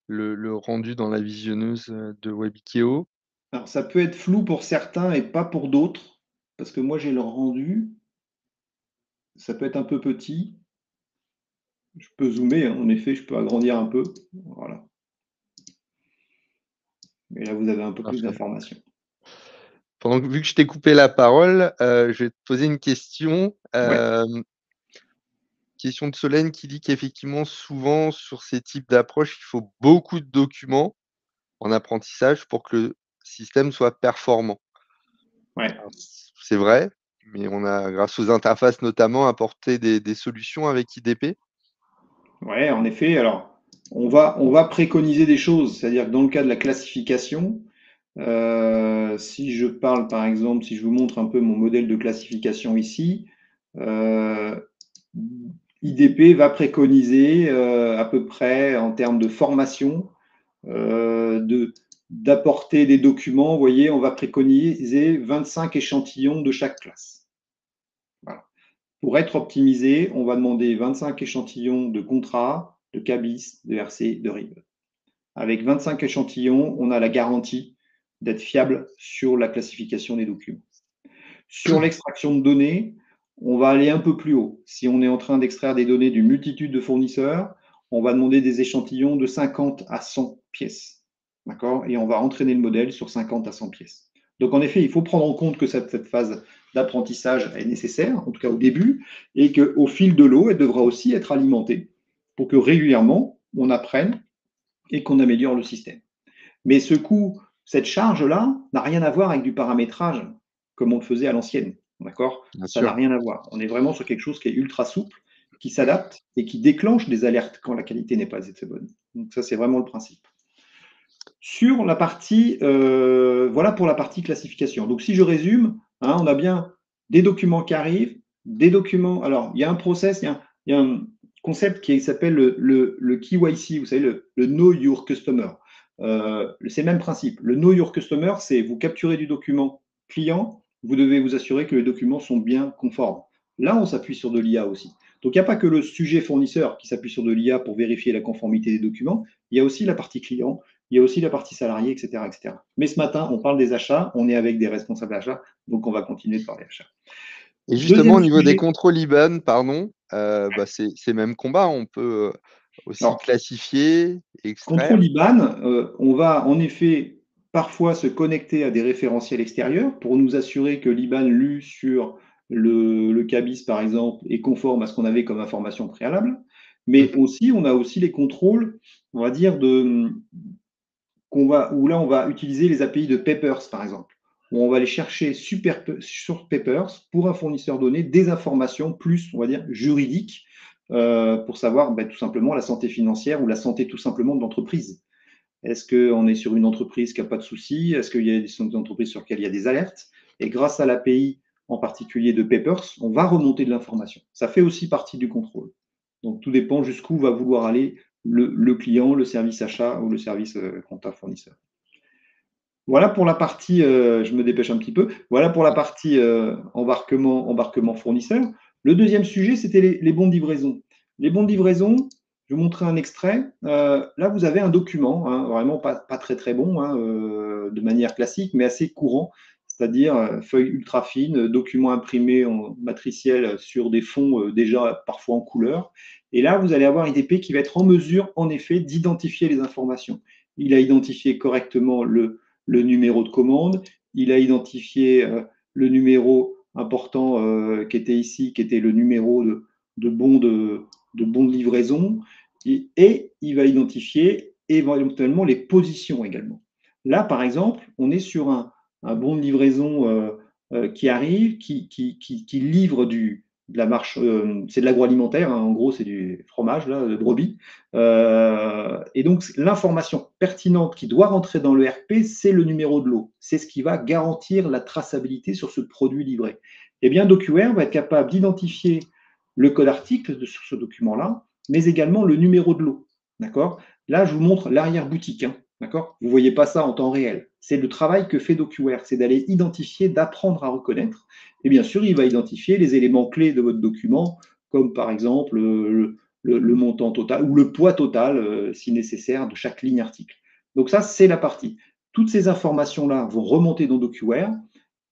le rendu dans la visionneuse, de Webikeo. alors ça peut être flou pour certains et pas pour d'autres, parce que moi j'ai le rendu, ça peut être un peu petit. Je peux zoomer, hein, en effet, je peux agrandir un peu. Voilà. Et là, vous avez un peu plus Parfait. d'informations. Vu que je t'ai coupé la parole, je vais te poser une question. Ouais, Question de Solène qui dit qu'effectivement, souvent, sur ces types d'approches, il faut beaucoup de documents en apprentissage pour que le système soit performant. ouais. Alors c'est vrai, mais on a, grâce aux interfaces notamment, apporté des solutions avec IDP. Ouais, en effet. Alors, on va préconiser des choses, c'est-à-dire que dans le cas de la classification, si je parle par exemple, si je vous montre un peu mon modèle de classification ici, euh, IDP va préconiser à peu près en termes de formation, d'apporter des documents. Vous voyez, on va préconiser 25 échantillons de chaque classe. Voilà. Pour être optimisé, on va demander 25 échantillons de contrat, de CABIS, de RC, de RIB. Avec 25 échantillons, on a la garantie d'être fiable sur la classification des documents. Sur l'extraction de données, on va aller un peu plus haut. Si on est en train d'extraire des données d'une multitude de fournisseurs, on va demander des échantillons de 50 à 100 pièces. D'accord? Et on va entraîner le modèle sur 50 à 100 pièces. Donc, en effet, il faut prendre en compte que cette phase d'apprentissage est nécessaire, en tout cas au début, et qu'au fil de l'eau, elle devra aussi être alimentée pour que régulièrement, on apprenne et qu'on améliore le système. Mais ce coût, cette charge-là, n'a rien à voir avec du paramétrage comme on le faisait à l'ancienne. D'accord? Bien Ça n'a sûr. rien à voir. On est vraiment sur quelque chose qui est ultra souple, qui s'adapte et qui déclenche des alertes quand la qualité n'est pas assez bonne. Donc ça, c'est vraiment le principe. Sur la partie, voilà pour la partie classification. Donc si je résume, hein, on a bien des documents qui arrivent, des documents. Alors, il y a un process, il y a un concept qui s'appelle le KYC, vous savez, le Know Your Customer. C'est le même principe. Le Know Your Customer, c'est vous capturez du document client, vous devez vous assurer que les documents sont bien conformes. Là, on s'appuie sur de l'IA aussi. Donc, il n'y a pas que le sujet fournisseur qui s'appuie sur de l'IA pour vérifier la conformité des documents, il y a aussi la partie client, il y a aussi la partie salariée, etc., etc. Mais ce matin, on parle des achats, on est avec des responsables achats, donc on va continuer de parler achats. Et justement, Deuxième au niveau des sujet, contrôles IBAN, pardon, bah, c'est même combat. On peut, aussi alors, classifier, extraire. contrôle IBAN, on va en effet parfois se connecter à des référentiels extérieurs pour nous assurer que l'IBAN lu sur le CABIS, par exemple, est conforme à ce qu'on avait comme information préalable. Mais Mmh. aussi, on a aussi les contrôles, on va dire, où là, on va utiliser les API de Papers, par exemple, où on va aller chercher sur Papers pour un fournisseur donné des informations plus, on va dire, juridiques pour savoir tout simplement la santé financière ou la santé tout simplement de l'entreprise. Est-ce qu'on est sur une entreprise qui n'a pas de soucis? Est-ce qu'il y a des entreprises sur lesquelles il y a des alertes? Et grâce à l'API en particulier de Papers, on va remonter de l'information. Ça fait aussi partie du contrôle. Donc tout dépend jusqu'où va vouloir aller le client, le service achat ou le service compta fournisseur. Voilà pour la partie, je me dépêche un petit peu, voilà pour la partie embarquement fournisseur. Le deuxième sujet, c'était les bons de livraison. Les bons de livraison, je vais vous montrer un extrait. Là, vous avez un document, hein, vraiment pas très très bon, hein, de manière classique, mais assez courant, c'est-à-dire feuille ultra fine, document imprimé en matriciel sur des fonds déjà parfois en couleur. Et là, vous allez avoir IDP qui va être en mesure, en effet, d'identifier les informations. Il a identifié correctement le numéro de commande, il a identifié le numéro important qui était ici, qui était le numéro de bon de livraison, et il va identifier éventuellement les positions également. Là, par exemple, on est sur un bon de livraison qui arrive, qui livre de la marche, c'est de l'agroalimentaire, hein, en gros, c'est du fromage là, de brebis. Et donc, l'information pertinente qui doit rentrer dans le RP, c'est le numéro de lot. C'est ce qui va garantir la traçabilité sur ce produit livré. Eh bien, DocuWare va être capable d'identifier le code article sur ce document-là, mais également le numéro de lot. D'accord? Là, je vous montre l'arrière-boutique. Hein, d'accord? Vous ne voyez pas ça en temps réel. C'est le travail que fait DocuWare, c'est d'aller identifier, d'apprendre à reconnaître. Et bien sûr, il va identifier les éléments clés de votre document, comme par exemple le montant total ou le poids total, si nécessaire, de chaque ligne article. Donc ça, c'est la partie. Toutes ces informations-là vont remonter dans DocuWare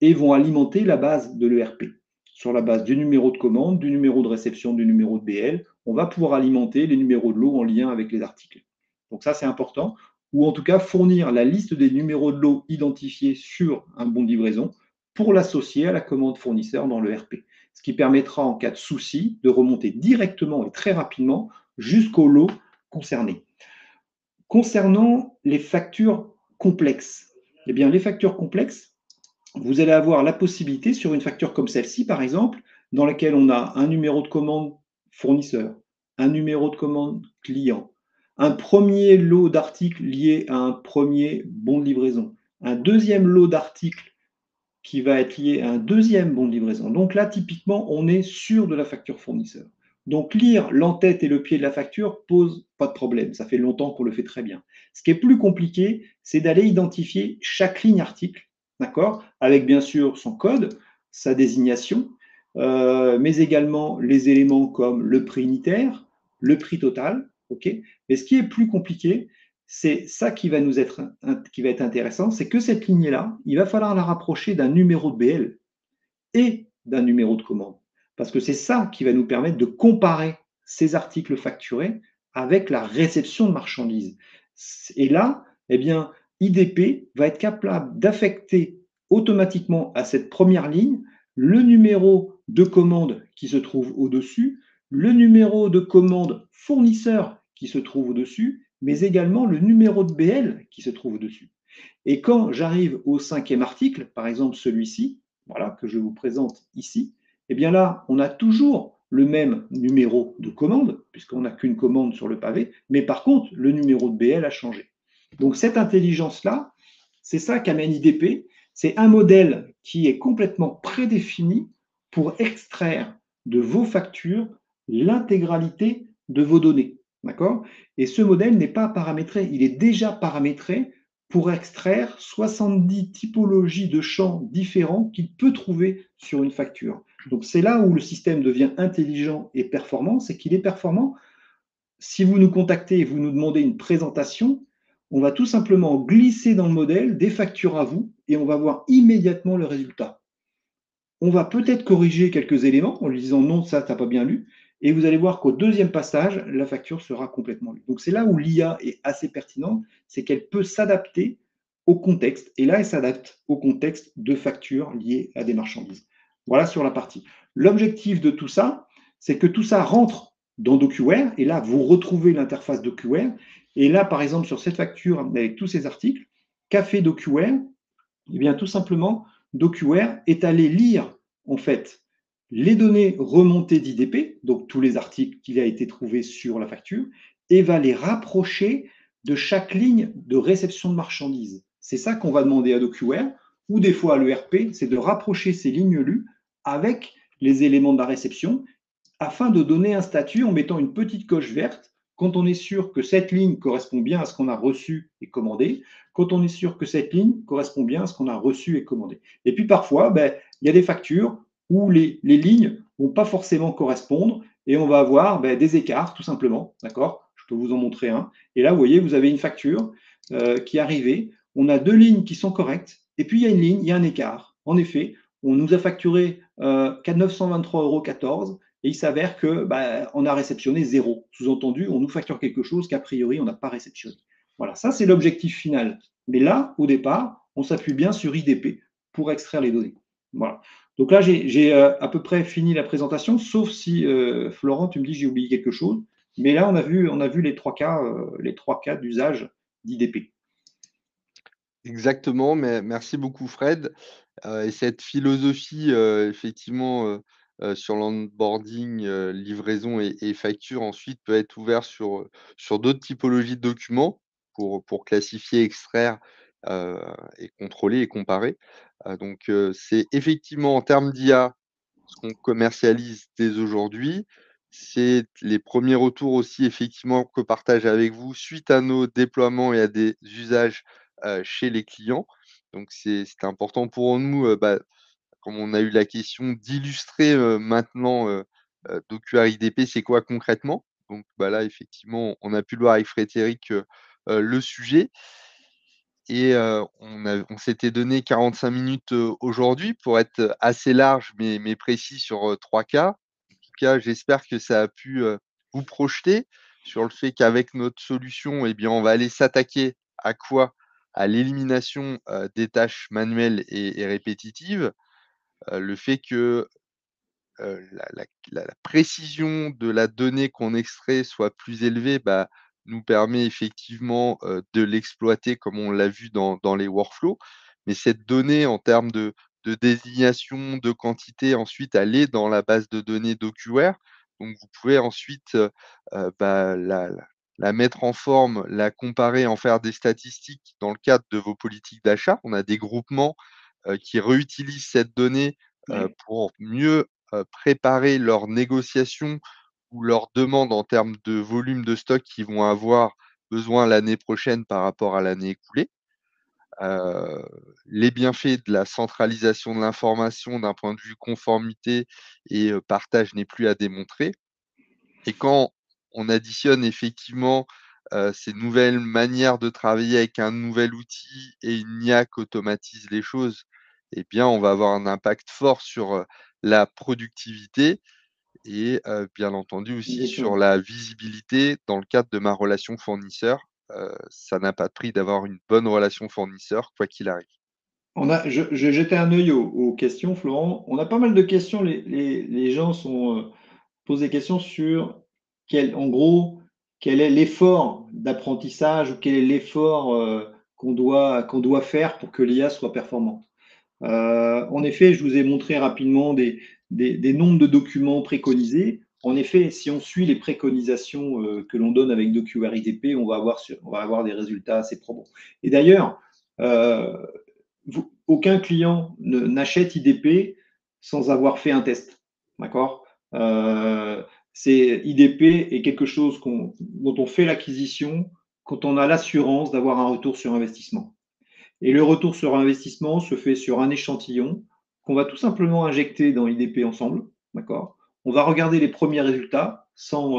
et vont alimenter la base de l'ERP. Sur la base du numéro de commande, du numéro de réception, du numéro de BL, on va pouvoir alimenter les numéros de lot en lien avec les articles. Donc ça, c'est important. Ou en tout cas, fournir la liste des numéros de lot identifiés sur un bon de livraison pour l'associer à la commande fournisseur dans le RP. Ce qui permettra, en cas de souci, de remonter directement et très rapidement jusqu'au lot concerné. Concernant les factures complexes, eh bien, les factures complexes, vous allez avoir la possibilité sur une facture comme celle-ci, par exemple, dans laquelle on a un numéro de commande fournisseur, un numéro de commande client, un premier lot d'articles lié à un premier bon de livraison, un deuxième lot d'articles qui va être lié à un deuxième bon de livraison. Donc là, typiquement, on est sûr de la facture fournisseur. Donc lire l'entête et le pied de la facture pose pas de problème. Ça fait longtemps qu'on le fait très bien. Ce qui est plus compliqué, c'est d'aller identifier chaque ligne article, d'accord, avec bien sûr son code, sa désignation, mais également les éléments comme le prix unitaire, le prix total, ok. Mais ce qui est plus compliqué, c'est ça qui va nous être, qui va être intéressant, c'est que cette ligne-là, il va falloir la rapprocher d'un numéro de BL et d'un numéro de commande. Parce que c'est ça qui va nous permettre de comparer ces articles facturés avec la réception de marchandises. Et là, eh bien, IDP va être capable d'affecter automatiquement à cette première ligne le numéro de commande qui se trouve au-dessus, le numéro de commande fournisseur qui se trouve au-dessus, mais également le numéro de BL qui se trouve au-dessus. Et quand j'arrive au cinquième article, par exemple celui-ci, voilà, que je vous présente ici, eh bien là, on a toujours le même numéro de commande, puisqu'on n'a qu'une commande sur le pavé, mais par contre, le numéro de BL a changé. Donc cette intelligence-là, c'est ça qu'amène IDP, c'est un modèle qui est complètement prédéfini pour extraire de vos factures l'intégralité de vos données. D'accord? Et ce modèle n'est pas paramétré, il est déjà paramétré pour extraire 70 typologies de champs différents qu'il peut trouver sur une facture. Donc c'est là où le système devient intelligent et performant, c'est qu'il est performant. Si vous nous contactez et vous nous demandez une présentation, on va tout simplement glisser dans le modèle des factures à vous et on va voir immédiatement le résultat. On va peut-être corriger quelques éléments en lui disant non, ça, tu n'as pas bien lu. Et vous allez voir qu'au deuxième passage, la facture sera complètement lue. Donc c'est là où l'IA est assez pertinente, c'est qu'elle peut s'adapter au contexte. Et là, elle s'adapte au contexte de factures liées à des marchandises. Voilà sur la partie. L'objectif de tout ça, c'est que tout ça rentre dans DocuWare. Et là, vous retrouvez l'interface DocuWare. Et là, par exemple, sur cette facture avec tous ces articles, qu'a fait DocuWare? Eh bien, tout simplement, DocuWare est allé lire en fait les données remontées d'IDP, donc tous les articles qu'il a été trouvé sur la facture, et va les rapprocher de chaque ligne de réception de marchandises. C'est ça qu'on va demander à DocuWare, ou des fois à l'ERP, c'est de rapprocher ces lignes lues avec les éléments de la réception afin de donner un statut en mettant une petite coche verte quand on est sûr que cette ligne correspond bien à ce qu'on a reçu et commandé, quand on est sûr que cette ligne correspond bien à ce qu'on a reçu et commandé. Et puis parfois, il y a des factures où les lignes ne vont pas forcément correspondre et on va avoir des écarts tout simplement. D'accord? Je peux vous en montrer un. Et là, vous voyez, vous avez une facture qui est arrivée. On a deux lignes qui sont correctes et puis il y a une ligne, il y a un écart. En effet, on nous a facturé 923,14 € et il s'avère que on a réceptionné zéro. Sous-entendu, on nous facture quelque chose qu'a priori on n'a pas réceptionné. Voilà, ça c'est l'objectif final. Mais là, au départ, on s'appuie bien sur IDP pour extraire les données. Voilà. Donc là, j'ai à peu près fini la présentation, sauf si Florent, tu me dis que j'ai oublié quelque chose. Mais là, on a vu les trois cas d'usage d'IDP. Exactement, mais merci beaucoup Fred. Et cette philosophie, effectivement, sur l'onboarding, livraison et facture ensuite peut être ouvert sur d'autres typologies de documents pour classifier, extraire, heu et contrôler et comparer. C'est effectivement en termes d'IA, ce qu'on commercialise dès aujourd'hui. C'est les premiers retours aussi effectivement que partage avec vous suite à nos déploiements et à des usages, chez les clients. C'est important pour nous, comme on a eu la question, d'illustrer, maintenant, DocuWare IDP, c'est quoi concrètement? Là, effectivement, on a pu le voir avec Frédéric, le sujet et on s'était donné 45 minutes, aujourd'hui pour être, assez large mais précis sur, 3 cas. En tout cas, j'espère que ça a pu, vous projeter sur le fait qu'avec notre solution eh bien, on va aller s'attaquer à quoi? À l'élimination, des tâches manuelles et répétitives. Le fait que, la précision de la donnée qu'on extrait soit plus élevée, nous permet effectivement, de l'exploiter comme on l'a vu dans les workflows. Mais cette donnée en termes de désignation, de quantité, ensuite elle est dans la base de données DocuWare. Donc vous pouvez ensuite, la mettre en forme, la comparer, en faire des statistiques dans le cadre de vos politiques d'achat. On a des groupements, qui réutilisent cette donnée, Oui, pour mieux, préparer leurs négociations ou leurs demandes en termes de volume de stock qu'ils vont avoir besoin l'année prochaine par rapport à l'année écoulée. Heu, les bienfaits de la centralisation de l'information d'un point de vue conformité et partage n'est plus à démontrer. Et quand on additionne effectivement, ces nouvelles manières de travailler avec un nouvel outil et une IA qui automatise les choses, eh bien, on va avoir un impact fort sur, la productivité et bien entendu aussi sur exactement. la visibilité dans le cadre de ma relation fournisseur. Ça n'a pas de prix d'avoir une bonne relation fournisseur, quoi qu'il arrive. Je jetais un œil aux questions, Florent. On a pas mal de questions. Les gens posent des questions sur en gros, quel est l'effort d'apprentissage ou quel est l'effort qu'on doit faire pour que l'IA soit performante. En effet, je vous ai montré rapidement des nombres de documents préconisés. En effet, si on suit les préconisations que l'on donne avec DocuWare-IDP, on va avoir des résultats assez probants. Et d'ailleurs, euh, aucun client n'achète IDP sans avoir fait un test. D'accord. IDP est quelque chose dont on fait l'acquisition quand on a l'assurance d'avoir un retour sur investissement. Et le retour sur investissement se fait sur un échantillon qu'on va tout simplement injecter dans IDP ensemble. D'accord. On va regarder les premiers résultats sans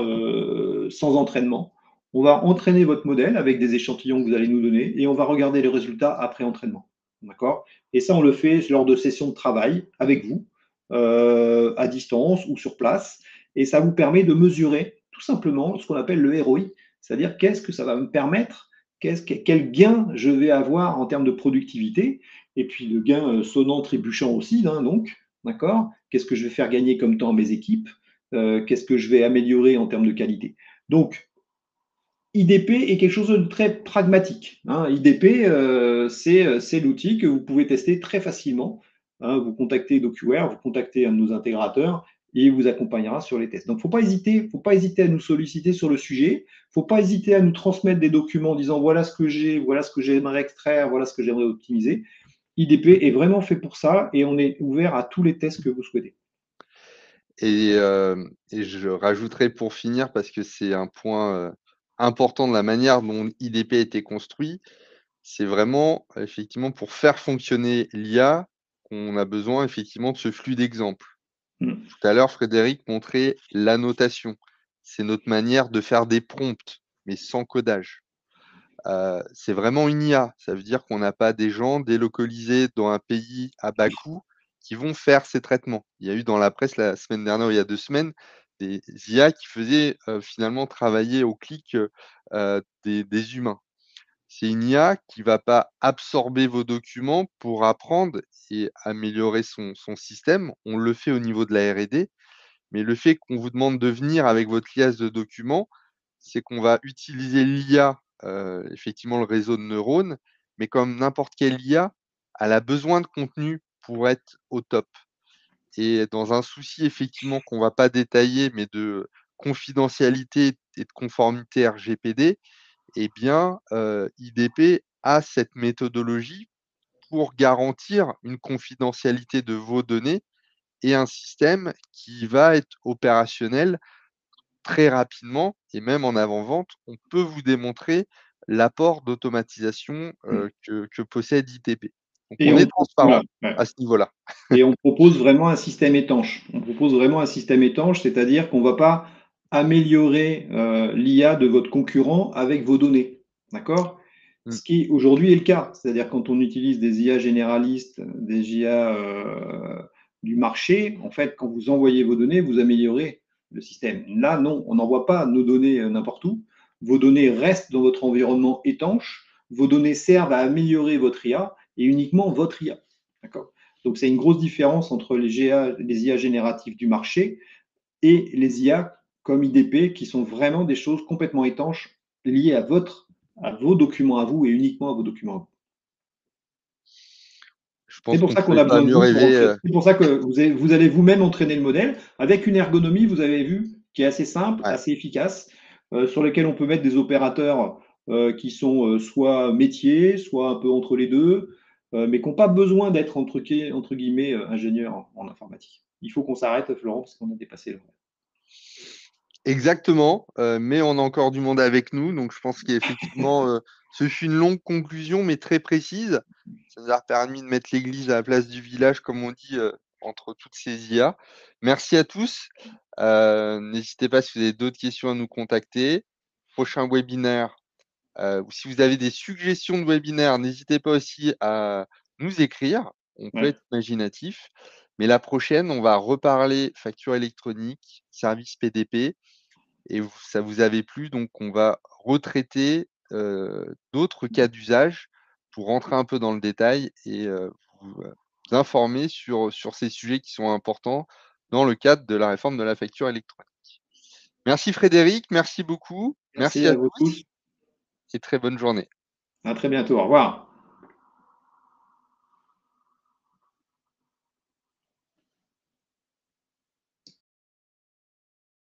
entraînement. On va entraîner votre modèle avec des échantillons que vous allez nous donner et on va regarder les résultats après entraînement. D'accord. Et ça, on le fait lors de sessions de travail avec vous, à distance ou sur place. Et ça vous permet de mesurer tout simplement ce qu'on appelle le ROI, c'est-à-dire qu'est-ce que ça va me permettre, quel gain je vais avoir en termes de productivité, et puis le gain sonnant, trébuchant aussi, hein, donc, d'accord. Qu'est-ce que je vais faire gagner comme temps à mes équipes, qu'est-ce que je vais améliorer en termes de qualité. Donc, IDP est quelque chose de très pragmatique. Hein. IDP, c'est l'outil que vous pouvez tester très facilement. Hein. Vous contactez DocuWare, vous contactez un de nos intégrateurs et il vous accompagnera sur les tests. Donc, faut pas hésiter à nous solliciter sur le sujet. Faut pas hésiter à nous transmettre des documents en disant voilà ce que j'ai, voilà ce que j'aimerais extraire, voilà ce que j'aimerais optimiser. IDP est vraiment fait pour ça et on est ouvert à tous les tests que vous souhaitez. Et je rajouterai pour finir, parce que c'est un point, important de la manière dont IDP a été construit, c'est vraiment effectivement pour faire fonctionner l'IA qu'on a besoin effectivement de ce flux d'exemples. Mm. Tout à l'heure, Frédéric montrait l'annotation. C'est notre manière de faire des prompts, mais sans codage. C'est vraiment une IA. Ça veut dire qu'on n'a pas des gens délocalisés dans un pays à bas coût qui vont faire ces traitements. Il y a eu dans la presse la semaine dernière ou il y a 2 semaines, des IA qui faisaient, finalement travailler au clic, des humains. C'est une IA qui va pas absorber vos documents pour apprendre et améliorer son système. On le fait au niveau de la R&D, mais le fait qu'on vous demande de venir avec votre liasse de documents, c'est qu'on va utiliser l'IA, effectivement le réseau de neurones, mais comme n'importe quelle IA, elle a besoin de contenu pour être au top. Et dans un souci effectivement qu'on va pas détailler, mais de confidentialité et de conformité RGPD, eh bien, IDP a cette méthodologie pour garantir une confidentialité de vos données et un système qui va être opérationnel très rapidement et même en avant-vente. On peut vous démontrer l'apport d'automatisation, Mm. que possède IDP. Donc Et on est voilà. transparent Ouais. à ce niveau-là. Et on propose vraiment un système étanche. On propose vraiment un système étanche, c'est-à-dire qu'on ne va pas améliorer l'IA de votre concurrent avec vos données. D'accord. Mmh. Ce qui aujourd'hui est le cas. C'est-à-dire quand on utilise des IA généralistes, des IA du marché, en fait, quand vous envoyez vos données, vous améliorez le système. Là, non, on n'envoie pas nos données n'importe où. Vos données restent dans votre environnement étanche. Vos données servent à améliorer votre IA et uniquement votre IA. D'accord. Donc, c'est une grosse différence entre les IA génératifs du marché et les IA comme IDP, qui sont vraiment des choses complètement étanches liées à vos documents à vous et uniquement à vos documents à vous. Je C'est pense pour qu'on ne ça qu'on pouvait a pas besoin de mieux vous pour rêver, entraîner. C'est pour ça que vous allez vous-même entraîner le modèle avec une ergonomie, vous avez vu, qui est assez simple, Ouais. assez efficace, sur lequel on peut mettre des opérateurs qui sont soit métiers, soit un peu entre les deux, mais qui n'ont pas besoin d'être entre guillemets ingénieurs en informatique. Il faut qu'on s'arrête, Florent, parce qu'on a dépassé le. Exactement, mais on a encore du monde avec nous, donc je pense qu'effectivement, ce fut une longue conclusion, mais très précise. Ça nous a permis de mettre l'église à la place du village, comme on dit, entre toutes ces IA. Merci à tous. N'hésitez pas si vous avez d'autres questions à nous contacter. Prochain webinaire, ou si vous avez des suggestions de webinaires, n'hésitez pas aussi à nous écrire. On peut Ouais. être imaginatif. Mais la prochaine, on va reparler facture électronique, service PDP et ça vous avait plu, donc on va retraiter, d'autres cas d'usage pour rentrer un peu dans le détail et vous informer sur ces sujets qui sont importants dans le cadre de la réforme de la facture électronique. Merci Frédéric, merci beaucoup, Merci merci à à vous tous tous. et très bonne journée. À très bientôt. Au revoir.